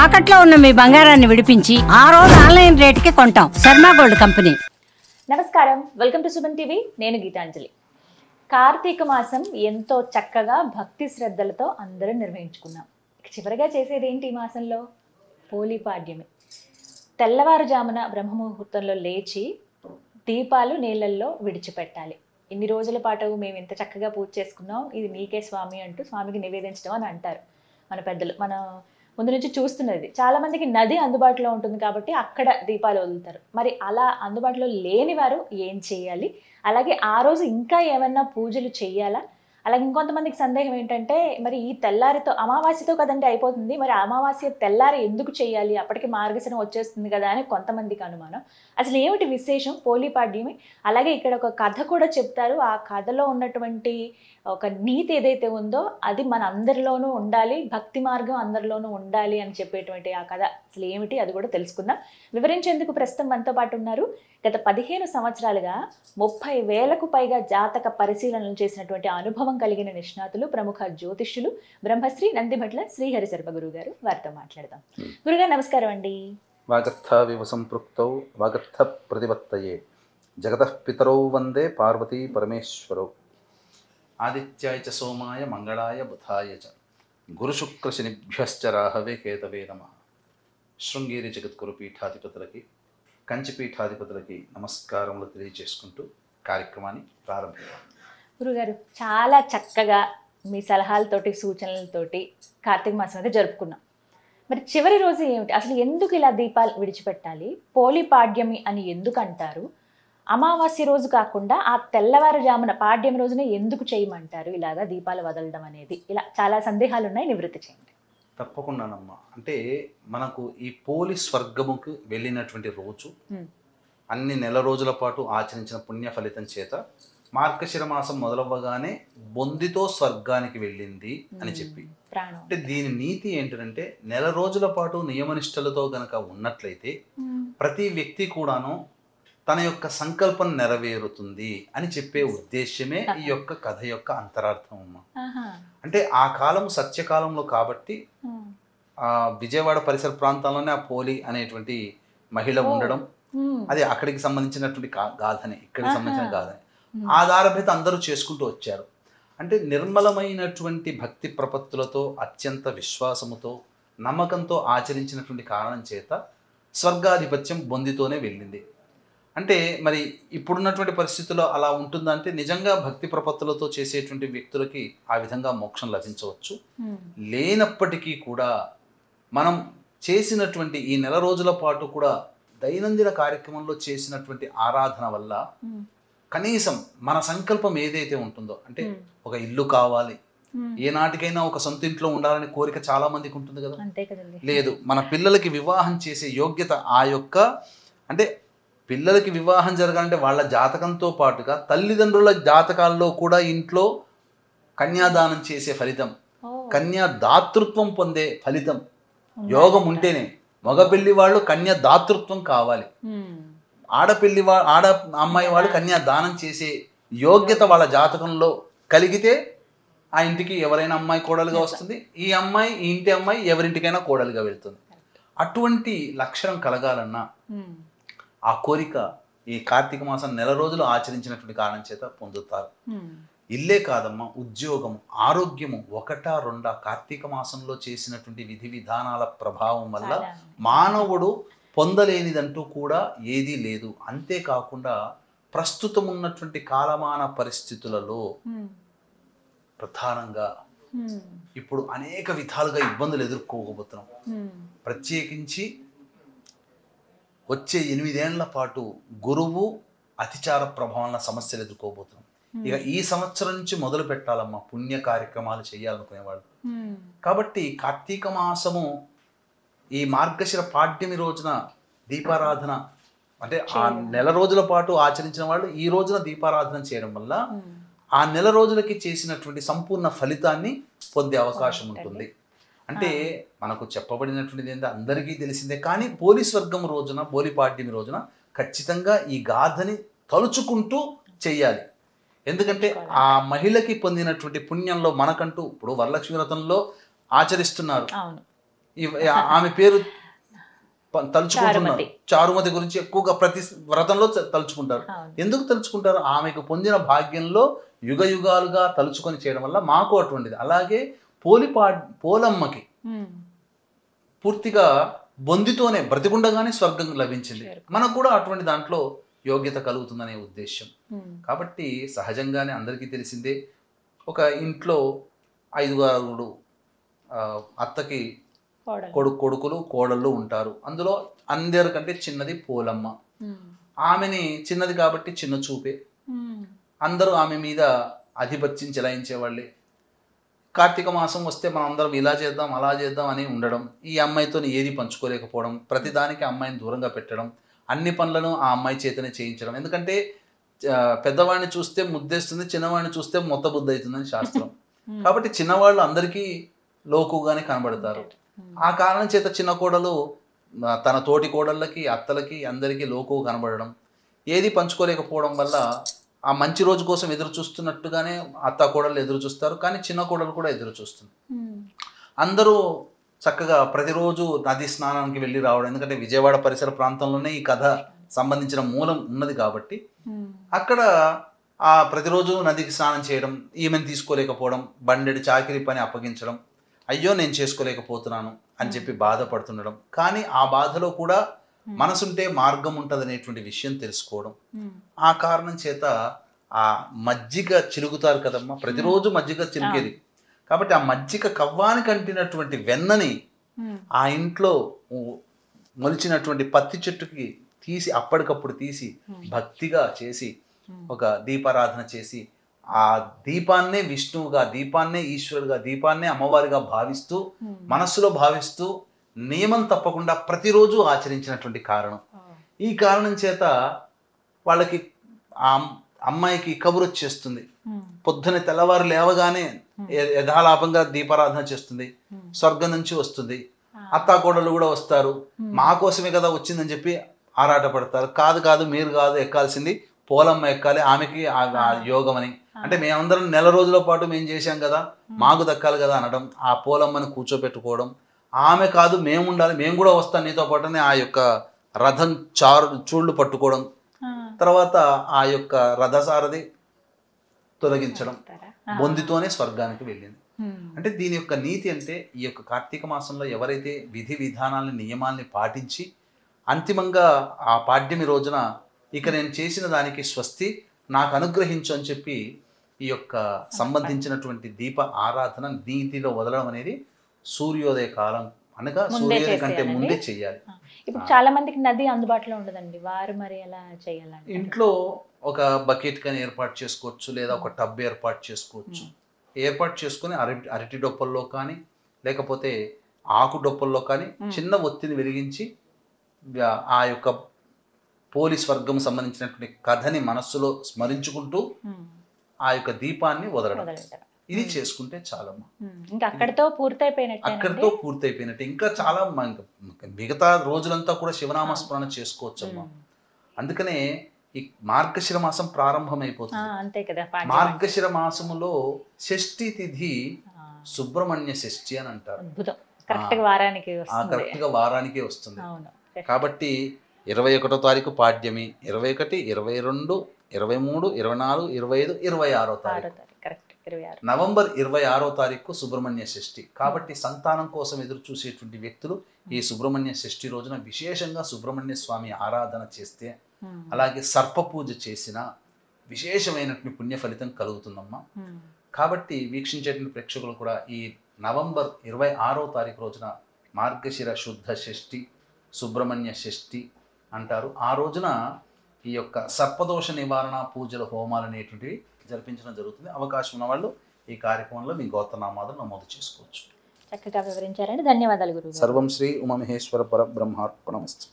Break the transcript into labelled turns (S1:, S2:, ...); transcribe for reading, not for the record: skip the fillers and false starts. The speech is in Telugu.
S1: తాకట్లో ఉన్న మీ బంగారాన్ని విడిపించి ఆ రోజు ఆన్లైన్ రేటుకి కొంటాం. Sharma gold company.
S2: నమస్కారం, వెల్కమ్ టు సుమన్ టీవీ. నేను గీతాంజలి. కార్తీక మాసం ఎంతో చక్కగా భక్తి శ్రద్ధలతో అందరం నిర్వహించుకున్నాం. చివరిగా చేసేది ఏంటి ఈ మాసంలో? పోలిపాడ్యమి. తెల్లవారుజామున బ్రహ్మముహూర్తంలో లేచి దీపాలు నీళ్ళల్లో విడిచిపెట్టాలి. ఇన్ని రోజుల పాటు మేము ఇంత చక్కగా పూజ చేసుకున్నాం, ఇది నీకే స్వామి అంటూ స్వామికి నివేదించడం అని అంటారు మన పెద్దలు. మన ముందు నుంచి చూస్తున్నది. చాలా మందికి నది అందుబాటులో ఉంటుంది కాబట్టి అక్కడ దీపాలు వదులుతారు. మరి అలా అందుబాటులో లేని వారు ఏం చేయాలి? అలాగే ఆ రోజు ఇంకా ఏమైనా పూజలు చేయాలా? అలాగే ఇంకొంతమందికి సందేహం ఏంటంటే, మరి ఈ తెల్లారితో అమావాస్యతో కదండి అయిపోతుంది, మరి అమావాస్య తెల్లారి ఎందుకు చేయాలి? అప్పటికి మార్గశిరం వచ్చేస్తుంది కదా అని కొంతమందికి అనుమానం. అసలు ఏమిటి విశేషం పోలిపాడ్యమి? అలాగే ఇక్కడ ఒక కథ కూడా చెప్తారు. ఆ కథలో ఉన్నటువంటి ఒక నీతి ఏదైతే ఉందో అది మన అందరిలోనూ ఉండాలి, భక్తి మార్గం అందరిలోనూ ఉండాలి అని చెప్పేటువంటి ఆ కథ అసలు ఏమిటి అది కూడా తెలుసుకుందాం. వివరించేందుకు ప్రస్తుతం మనతో పాటు ఉన్నారు గత 15 సంవత్సరాలుగా 30,000కు పైగా జాతక పరిశీలనలు చేసినటువంటి అనుభవం కలిగిన నిష్ణాతులు, ప్రముఖ జ్యోతిష్యులు బ్రహ్మశ్రీ నందిభట్ల శ్రీహరి శర్మ గురువు గారు. వారితో మాట్లాడదాం. గురుగారు నమస్కారం అండి.
S3: వాగర్థ వివ సంపృక్తౌ వాగర్థ ప్రతిపత్తయే జగతః పితరౌ వందే పార్వతీ పరమేశ్వరౌ. ఆదిత్యాయ చ సోమాయ మంగళాయ బుధాయ చ గురుశుక్రశనిభ్యశ్చ రాహవే కేతవే నమః. శృంగేరి జగద్గురు పీఠాధిపతులకి, కంచి పీఠాధిపతులకి నమస్కారములు తెలియజేసుకుంటూ కార్యక్రమాన్ని ప్రారంభిద్దాం.
S2: గురుగారు, చాలా చక్కగా మీ సలహాలతోటి సూచనలతోటి కార్తీక మాసం అయితే జరుపుకున్నాం. మరి చివరి రోజు ఏమిటి? అసలు ఎందుకు ఇలా దీపాలు విడిచిపెట్టాలి? పోలిపాడ్యమి అని ఎందుకు అంటారు? అమావాస్య రోజు కాకుండా ఆ తెల్లవారుజామున పాడ్యం రోజున ఎందుకు చేయమంటారు ఇలాగా దీపాలు వదలడం అనేది? ఇలా చాలా సందేహాలు ఉన్నాయి, నివృత్తి చేయండి.
S3: తప్పకుండానమ్మా. అంటే మనకు ఈ పోలి స్వర్గముకు వెళ్ళినటువంటి రోజు, అన్ని నెల రోజుల పాటు ఆచరించిన పుణ్య ఫలితం చేత మార్గశిర మాసం మొదలవ్వగానే బొందితో స్వర్గానికి వెళ్ళింది అని చెప్పి, అంటే దీని నీతి ఏంటంటే, నెల రోజుల పాటు నియమనిష్టలతో గనక ఉన్నట్లయితే ప్రతి వ్యక్తి కూడాను తన యొక్క సంకల్పం నెరవేరుతుంది అని చెప్పే ఉద్దేశ్యమే ఈ యొక్క కథ యొక్క అంతరార్థం అమ్మా. అంటే ఆ కాలం సత్యకాలంలో కాబట్టి ఆ విజయవాడ పరిసర ప్రాంతాల్లోనే ఆ పోలి అనేటువంటి మహిళ ఉండడం, అది అక్కడికి సంబంధించినటువంటి గాథనే, ఇక్కడికి సంబంధించిన గాథనే ఆధారభేత అందరూ చేసుకుంటూ వచ్చారు. అంటే నిర్మలమైనటువంటి భక్తి ప్రపత్తులతో, అత్యంత విశ్వాసముతో, నమ్మకంతో ఆచరించినటువంటి కారణం చేత స్వర్గాధిపత్యం బొందితోనే వెళ్ళింది. అంటే మరి ఇప్పుడున్నటువంటి పరిస్థితుల్లో అలా ఉంటుందంటే, నిజంగా భక్తి ప్రపత్తులతో చేసేటువంటి వ్యక్తులకి ఆ విధంగా మోక్షం లభించవచ్చు. లేనప్పటికీ కూడా మనం చేసినటువంటి ఈ నెల రోజుల పాటు కూడా దైనందిన కార్యక్రమంలో చేసినటువంటి ఆరాధన వల్ల కనీసం మన సంకల్పం ఏదైతే ఉంటుందో, అంటే ఒక ఇల్లు కావాలి, ఏనాటికైనా ఒక సొంత ఇంట్లో ఉండాలనే కోరిక చాలా మందికి ఉంటుంది కదా. లేదు, మన పిల్లలకి వివాహం చేసే యోగ్యత ఆ యొక్క, అంటే పిల్లలకి వివాహం జరగాలంటే వాళ్ళ జాతకంతో పాటుగా తల్లిదండ్రుల జాతకాల్లో కూడా ఇంట్లో కన్యాదానం చేసే ఫలితం, కన్యా దాతృత్వం పొందే ఫలితం యోగం ఉంటేనే. మగ పెళ్లి వాళ్ళు కన్యా దాతృత్వం కావాలి, ఆడ అమ్మాయి వాళ్ళు కన్యా దానం చేసే యోగ్యత వాళ్ళ జాతకంలో కలిగితే ఆ ఇంటికి ఎవరైనా అమ్మాయి కోడలుగా వస్తుంది, ఈ అమ్మాయి ఈ ఇంటి అమ్మాయి ఎవరింటికైనా కోడలుగా వెళ్తుంది. అటువంటి లక్షణం కలగాలన్నా ఆ కోరిక ఈ కార్తీక మాసం నెల రోజులు ఆచరించినటువంటి కారణం చేత పొందుతారు. ఇల్లే కాదమ్మా, ఉద్యోగము, ఆరోగ్యము, ఒకటా రెండా కార్తీక మాసంలో చేసినటువంటి విధి విధానాల ప్రభావం వల్ల మానవుడు పొందలేనిదంటూ కూడా ఏదీ లేదు. అంతేకాకుండా ప్రస్తుతం ఉన్నటువంటి కాలమాన పరిస్థితులలో ప్రధానంగా ఇప్పుడు అనేక విధాలుగా ఇబ్బందులు ఎదుర్కోకపోతున్నాం. ప్రత్యేకించి వచ్చే 8 ఏళ్ల పాటు గురువు అతిచార ప్రభావాల సమస్యలు ఎదుర్కోబోతున్నాం. ఇక ఈ సంవత్సరం నుంచి మొదలు పెట్టాలమ్మా పుణ్య కార్యక్రమాలు చేయాలనుకునేవాళ్ళు. కాబట్టి కార్తీక మాసము ఈ మార్గశిర పాడ్యమి రోజున దీపారాధన, అంటే ఆ నెల రోజుల పాటు ఆచరించిన వాళ్ళు ఈ రోజున దీపారాధన చేయడం వల్ల ఆ నెల రోజులకి చేసినటువంటి సంపూర్ణ ఫలితాన్ని పొందే అవకాశం ఉంటుంది. అంటే మనకు చెప్పబడినటువంటిది ఏంటంటే అందరికీ తెలిసిందే, కానీ పోలి స్వర్గం రోజున, పోలిపాడ్యమి రోజున ఖచ్చితంగా ఈ గాథని తలుచుకుంటూ చెయ్యాలి. ఎందుకంటే ఆ మహిళకి పొందినటువంటి పుణ్యంలో మనకంటూ ఇప్పుడు వరలక్ష్మి వ్రతంలో ఆచరిస్తున్నారు, ఆమె పేరు తలుచుకుంటున్నారు.
S2: చారుమతి.
S3: చారుమతి గురించి ఎక్కువగా ప్రతి వ్రతంలో తలుచుకుంటారు.
S2: అవును.
S3: ఎందుకు తలుచుకుంటారు? ఆమెకు పొందిన భాగ్యంలో యుగ యుగాలుగా తలుచుకొని చేయడం వల్ల మాకు అటువంటిది. అలాగే పోలమ్మకి పూర్తిగా బొందితోనే బ్రతికుండగానే స్వర్గం లభించింది. మనకు కూడా అటువంటి దాంట్లో యోగ్యత కలుగుతుందనే ఉద్దేశం. కాబట్టి సహజంగానే అందరికీ తెలిసిందే, ఒక ఇంట్లో 5 అత్తకి కొడుకులు కోడళ్ళు ఉంటారు. అందులో అందరికంటే చిన్నది పోలమ్మ. ఆమెని చిన్నది కాబట్టి చిన్న చూపే, అందరూ ఆమె మీద ఆధిపత్యం చెలాయించేవాళ్ళే. కార్తీక మాసం వస్తే మనం అందరం ఇలా చేద్దాం అలా చేద్దాం అని ఉండడం, ఈ అమ్మాయితో ఏది పంచుకోలేకపోవడం, ప్రతిదానికి అమ్మాయిని దూరంగా పెట్టడం, అన్ని పనులను ఆ అమ్మాయి చేతనే చేయించడం. ఎందుకంటే పెద్దవాడిని చూస్తే ముద్దేస్తుంది, చిన్నవాడిని చూస్తే మొత్త బుద్ధి అవుతుందని శాస్త్రం. కాబట్టి చిన్నవాళ్ళు అందరికీ లోకుగానే కనబడతారు. ఆ కారణం చేత చిన్న కోడలు తన తోటి కోడళ్ళకి అత్తలకి అందరికీ లోకు కనబడడం, ఏది పంచుకోలేకపోవడం వల్ల ఆ మంచి రోజు కోసం ఎదురు చూస్తున్నట్టుగానే అత్త కోడళ్ళు ఎదురు చూస్తారు, కానీ చిన్న కోడలు కూడా ఎదురు చూస్తుంది. అందరూ చక్కగా ప్రతిరోజు నది స్నానానికి వెళ్ళి రావడం, ఎందుకంటే విజయవాడ పరిసర ప్రాంతంలోనే ఈ కథ సంబంధించిన మూలం ఉన్నది కాబట్టి అక్కడ ఆ ప్రతిరోజు నదికి స్నానం చేయడం, ఈమెను తీసుకోలేకపోవడం, బండెడి చాకిరి పని అప్పగించడం, అయ్యో నేను చేసుకోలేకపోతున్నాను అని చెప్పి బాధపడుతుండడం. కానీ ఆ బాధలో కూడా మనసుంటే మార్గం ఉంటుంది అనేటువంటి విషయం తెలుసుకోవడం. ఆ కారణం చేత ఆ మజ్జిగ చిలుగుతారు కదమ్మా, ప్రతిరోజు మజ్జిగ చిలికేది. కాబట్టి ఆ మజ్జిగ కవ్వానికి అంటినటువంటి వెన్నని ఆ ఇంట్లో మొలిచినటువంటి పత్తి చెట్టుకి తీసి అప్పటికప్పుడు తీసి భక్తిగా చేసి ఒక దీపారాధన చేసి ఆ దీపాన్నే విష్ణువుగా, దీపాన్నే ఈశ్వరుడుగా, దీపాన్నే అమ్మవారిగా భావిస్తూ మనస్సులో భావిస్తూ నియమం తప్పకుండా ప్రతిరోజు ఆచరించినటువంటి కారణం. ఈ కారణం చేత వాళ్ళకి ఆ అమ్మాయికి కబురు వచ్చేస్తుంది. పొద్దున తెల్లవారు లేవగానే యథాలాపంగా దీపారాధన చేస్తుంది, స్వర్గం నుంచి వస్తుంది. అత్తాకోడలు కూడా వస్తారు, మా కోసమే కదా వచ్చిందని చెప్పి ఆరాటపడతారు. కాదు మీరు కాదు ఎక్కాల్సింది, పోలమ్మ ఎక్కాలి, ఆమెకి యోగం అని. అంటే మేమందరం నెల రోజుల పాటు మేము చేశాం కదా, మాకు దక్కాలి కదా అనడం, ఆ పోలమ్మని కూర్చోబెట్టుకోవడం, ఆమె కాదు మేము ఉండాలి, మేము కూడా వస్తాం నీతో పాటునే ఆ యొక్క రథం చూళ్ళు పట్టుకోవడం, తర్వాత ఆ యొక్క రథసారథి తొలగించడం, బొందితోనే స్వర్గానికి వెళ్ళింది. అంటే దీని యొక్క నీతి అంటే, ఈ యొక్క కార్తీక మాసంలో ఎవరైతే విధి విధానాలని నియమాల్ని పాటించి అంతిమంగా ఆ పాడ్యమి రోజున ఇక నేను చేసిన దానికి స్వస్తి నాకు అనుగ్రహించు అని చెప్పి ఈ యొక్క సంబంధించినటువంటి దీప ఆరాధన నీతిలో వదలడం అనేది సూర్యోదయ కాలం అనగా సూర్యోదయం కంటే ముందే చేయాలి.
S2: ఇప్పుడు చాలా మందికి నది అందుబాటులో ఉండదండి, వారు మరి ఎలా చేయాలంటే
S3: ఇంట్లో ఒక బకెట్ కానీ ఏర్పాటు చేసుకోవచ్చు, లేదా ఒక టబ్ ఏర్పాటు చేసుకోవచ్చు. ఏర్పాటు చేసుకుని అరటి డొప్పల్లో కానీ లేకపోతే ఆకు డొప్పల్లో కానీ చిన్న ఒత్తిని వెలిగించి ఆ యొక్క పోలీస్ వర్గం సంబంధించినటువంటి కథని మనస్సులో స్మరించుకుంటూ ఆ యొక్క దీపాన్ని వదలడం, ఇది చేసుకుంటే చాలమ్మా.
S2: ఇంకా అక్కడితో పూర్తయిపోయినట్టే. ఇంకా చాలా
S3: మిగతా రోజులంతా కూడా శివనామస్మరణ చేసుకోవచ్చమ్మా. అందుకనే ఈ మార్గశిర మాసం ప్రారంభమైపోతుంది.
S2: అంతే కదా,
S3: మార్గశిర మాసములో షష్ఠి తిథి సుబ్రహ్మణ్య షష్ఠి అని అంటారు. కరెక్ట్ గా వారానికి వస్తుంది. కాబట్టి 21వ తారీఖు పాడ్యమి, 21, 22, 23, 24, 25, 26వ తారీఖు, నవంబర్ 26వ తారీఖు సుబ్రహ్మణ్య షష్ఠి. కాబట్టి సంతానం కోసం ఎదురు చూసేటువంటి వ్యక్తులు ఈ సుబ్రహ్మణ్య షష్ఠి రోజున విశేషంగా సుబ్రహ్మణ్య స్వామి ఆరాధన చేస్తే, అలాగే సర్ప పూజ చేసిన విశేషమైనటువంటి పుణ్య ఫలితం కలుగుతుందమ్మా. కాబట్టి వీక్షించేటువంటి ప్రేక్షకులు కూడా ఈ నవంబర్ 26వ తారీఖు రోజున మార్గశిర శుద్ధ షష్ఠి, సుబ్రహ్మణ్య షష్ఠి అంటారు. ఆ రోజున ఈ యొక్క సర్పదోష నివారణ పూజల హోమాలు అనేటువంటివి జరిపించడం జరుగుతుంది. అవకాశం ఉన్న వాళ్ళు ఈ కార్యక్రమంలో మీ గోత్రనామాలు నమోదు చేసుకోవచ్చు.
S2: చక్కగా వివరించారండి, ధన్యవాదాలు గురువు.
S3: సర్వం శ్రీ ఉమామహేశ్వర పరబ్రహ్మార్పణమస్తు.